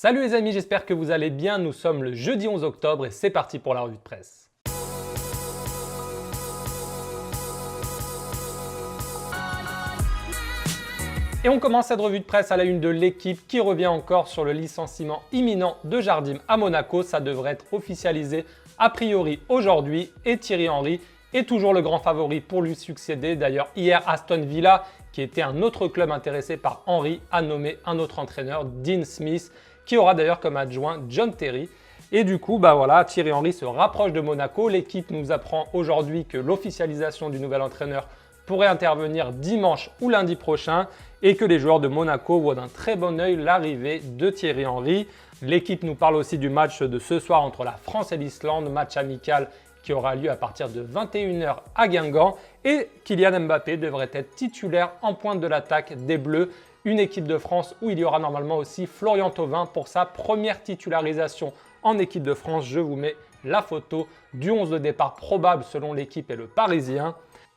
Salut les amis, j'espère que vous allez bien. Nous sommes le jeudi 11 octobre et c'est parti pour la revue de presse. Et on commence cette revue de presse à la une de l'équipe qui revient encore sur le licenciement imminent de Jardim à Monaco. Ça devrait être officialisé a priori aujourd'hui et Thierry Henry est toujours le grand favori pour lui succéder. D'ailleurs, hier, Aston Villa, qui était un autre club intéressé par Henry, a nommé un autre entraîneur, Dean Smith, qui aura d'ailleurs comme adjoint John Terry. Et du coup, Thierry Henry se rapproche de Monaco. L'équipe nous apprend aujourd'hui que l'officialisation du nouvel entraîneur pourrait intervenir dimanche ou lundi prochain et que les joueurs de Monaco voient d'un très bon œil l'arrivée de Thierry Henry. L'équipe nous parle aussi du match de ce soir entre la France et l'Islande, match amical qui aura lieu à partir de 21 h à Guingamp. Et Kylian Mbappé devrait être titulaire en pointe de l'attaque des Bleus. Une équipe de France où il y aura normalement aussi Florian Thauvin pour sa première titularisation en équipe de France. Je vous mets la photo du 11 de départ probable selon l'équipe et le Parisien.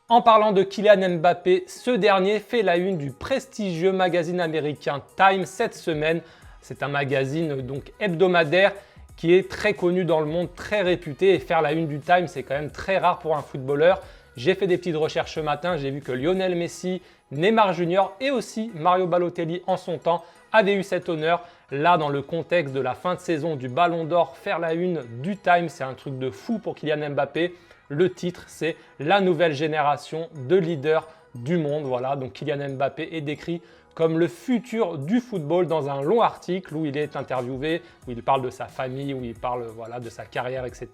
En parlant de Kylian Mbappé, ce dernier fait la une du prestigieux magazine américain Time cette semaine. C'est un magazine donc hebdomadaire qui est très connu dans le monde, très réputé. Et faire la une du Time, c'est quand même très rare pour un footballeur. J'ai fait des petites recherches ce matin, j'ai vu que Lionel Messi, Neymar Junior et aussi Mario Balotelli en son temps avaient eu cet honneur. Là, dans le contexte de la fin de saison du Ballon d'Or, faire la une du Time, c'est un truc de fou pour Kylian Mbappé. Le titre, c'est la nouvelle génération de leaders du monde. Voilà, donc Kylian Mbappé est décrit comme le futur du football dans un long article où il est interviewé, où il parle de sa famille, où il parle de sa carrière, etc.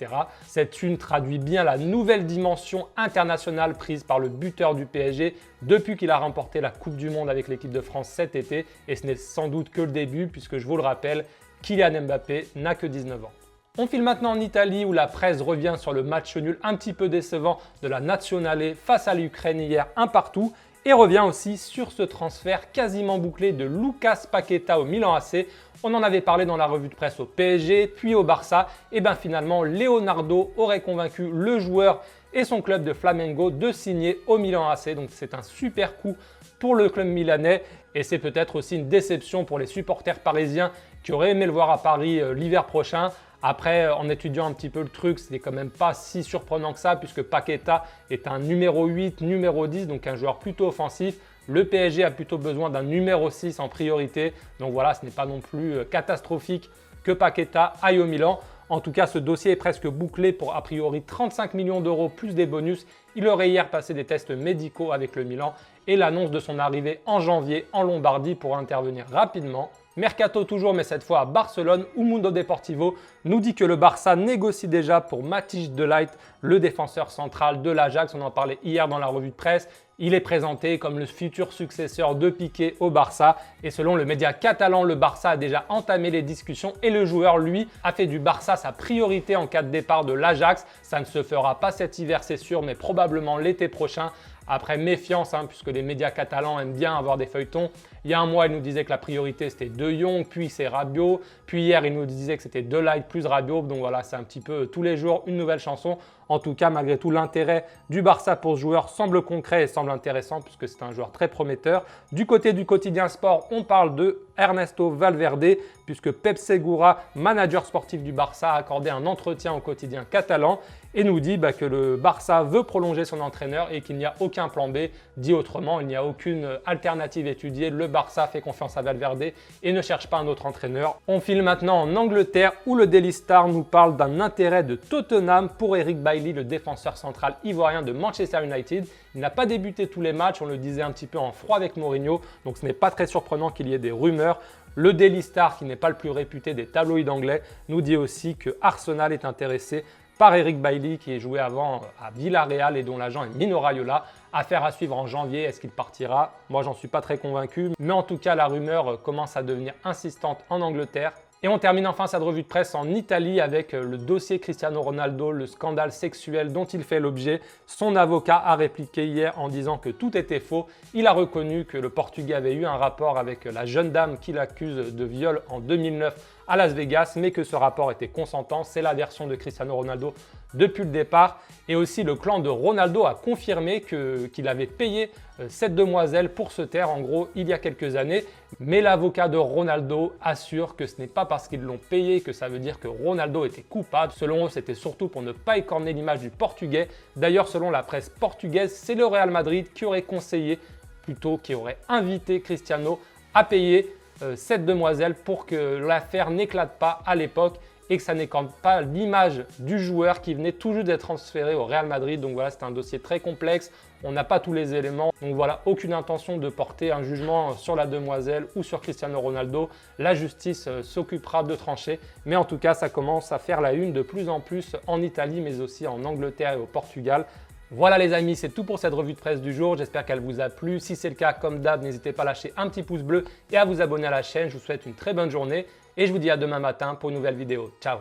Cette une traduit bien la nouvelle dimension internationale prise par le buteur du PSG depuis qu'il a remporté la Coupe du Monde avec l'équipe de France cet été. Et ce n'est sans doute que le début puisque je vous le rappelle, Kylian Mbappé n'a que 19 ans. On file maintenant en Italie où la presse revient sur le match nul un petit peu décevant de la Nazionale face à l'Ukraine hier, un partout. Et revient aussi sur ce transfert quasiment bouclé de Lucas Paqueta au Milan AC. On en avait parlé dans la revue de presse au PSG, puis au Barça. Et bien finalement, Leonardo aurait convaincu le joueur et son club de Flamengo de signer au Milan AC. Donc c'est un super coup pour le club milanais. Et c'est peut-être aussi une déception pour les supporters parisiens qui auraient aimé le voir à Paris l'hiver prochain. Après, en étudiant un petit peu le truc, ce n'est quand même pas si surprenant que ça puisque Paqueta est un numéro 8, numéro 10, donc un joueur plutôt offensif. Le PSG a plutôt besoin d'un numéro 6 en priorité. Donc voilà, ce n'est pas non plus catastrophique que Paqueta aille au Milan. En tout cas, ce dossier est presque bouclé pour a priori 35 millions d'euros plus des bonus. Il aurait hier passé des tests médicaux avec le Milan et l'annonce de son arrivée en janvier en Lombardie pour intervenir rapidement. Mercato toujours, mais cette fois à Barcelone, où Mundo Deportivo nous dit que le Barça négocie déjà pour Matthijs de Ligt, le défenseur central de l'Ajax. On en parlait hier dans la revue de presse. Il est présenté comme le futur successeur de Piqué au Barça. Et selon le média catalan, le Barça a déjà entamé les discussions et le joueur, lui, a fait du Barça sa priorité en cas de départ de l'Ajax. Ça ne se fera pas cet hiver, c'est sûr, mais probablement l'été prochain. Après, méfiance, puisque les médias catalans aiment bien avoir des feuilletons. Il y a un mois, ils nous disaient que la priorité, c'était De Jong, puis c'est Rabiot. Puis hier, ils nous disaient que c'était De Ligt plus Rabiot. Donc voilà, c'est un petit peu tous les jours une nouvelle chanson. En tout cas, malgré tout, l'intérêt du Barça pour ce joueur semble concret et semble intéressant puisque c'est un joueur très prometteur. Du côté du quotidien sport, on parle de Ernesto Valverde puisque Pep Segura, manager sportif du Barça, a accordé un entretien au quotidien catalan et nous dit que le Barça veut prolonger son entraîneur et qu'il n'y a aucun plan B. Dit autrement, il n'y a aucune alternative étudiée. Le Barça fait confiance à Valverde et ne cherche pas un autre entraîneur. On file maintenant en Angleterre où le Daily Star nous parle d'un intérêt de Tottenham pour Eric Bailly, le défenseur central ivoirien de Manchester United. Il n'a pas débuté tous les matchs, on le disait un petit peu en froid avec Mourinho, donc ce n'est pas très surprenant qu'il y ait des rumeurs. Le Daily Star, qui n'est pas le plus réputé des tabloïds anglais, nous dit aussi que Arsenal est intéressé par Eric Bailly qui est joué avant à Villarreal et dont l'agent est Mino Raiola. Affaire à suivre en janvier, est-ce qu'il partira? Moi, j'en suis pas très convaincu, mais en tout cas, la rumeur commence à devenir insistante en Angleterre. Et on termine enfin cette revue de presse en Italie avec le dossier Cristiano Ronaldo, le scandale sexuel dont il fait l'objet. Son avocat a répliqué hier en disant que tout était faux. Il a reconnu que le Portugais avait eu un rapport avec la jeune dame qui l'accuse de viol en 2009 à Las Vegas, mais que ce rapport était consentant. C'est la version de Cristiano Ronaldo depuis le départ. Et aussi, le clan de Ronaldo a confirmé qu'il avait payé cette demoiselle pour se taire, en gros, il y a quelques années. Mais l'avocat de Ronaldo assure que ce n'est pas parce qu'ils l'ont payé que ça veut dire que Ronaldo était coupable. Selon eux, c'était surtout pour ne pas écorner l'image du Portugais. D'ailleurs, selon la presse portugaise, c'est le Real Madrid qui aurait conseillé, plutôt qui aurait invité Cristiano à payer cette demoiselle pour que l'affaire n'éclate pas à l'époque et que ça n'écorne pas l'image du joueur qui venait tout juste d'être transféré au Real Madrid. Donc voilà, c'est un dossier très complexe. On n'a pas tous les éléments. Donc voilà, aucune intention de porter un jugement sur la demoiselle ou sur Cristiano Ronaldo. La justice s'occupera de trancher. Mais en tout cas, ça commence à faire la une de plus en plus en Italie, mais aussi en Angleterre et au Portugal. Voilà les amis, c'est tout pour cette revue de presse du jour. J'espère qu'elle vous a plu. Si c'est le cas, comme d'hab, n'hésitez pas à lâcher un petit pouce bleu et à vous abonner à la chaîne. Je vous souhaite une très bonne journée et je vous dis à demain matin pour une nouvelle vidéo. Ciao!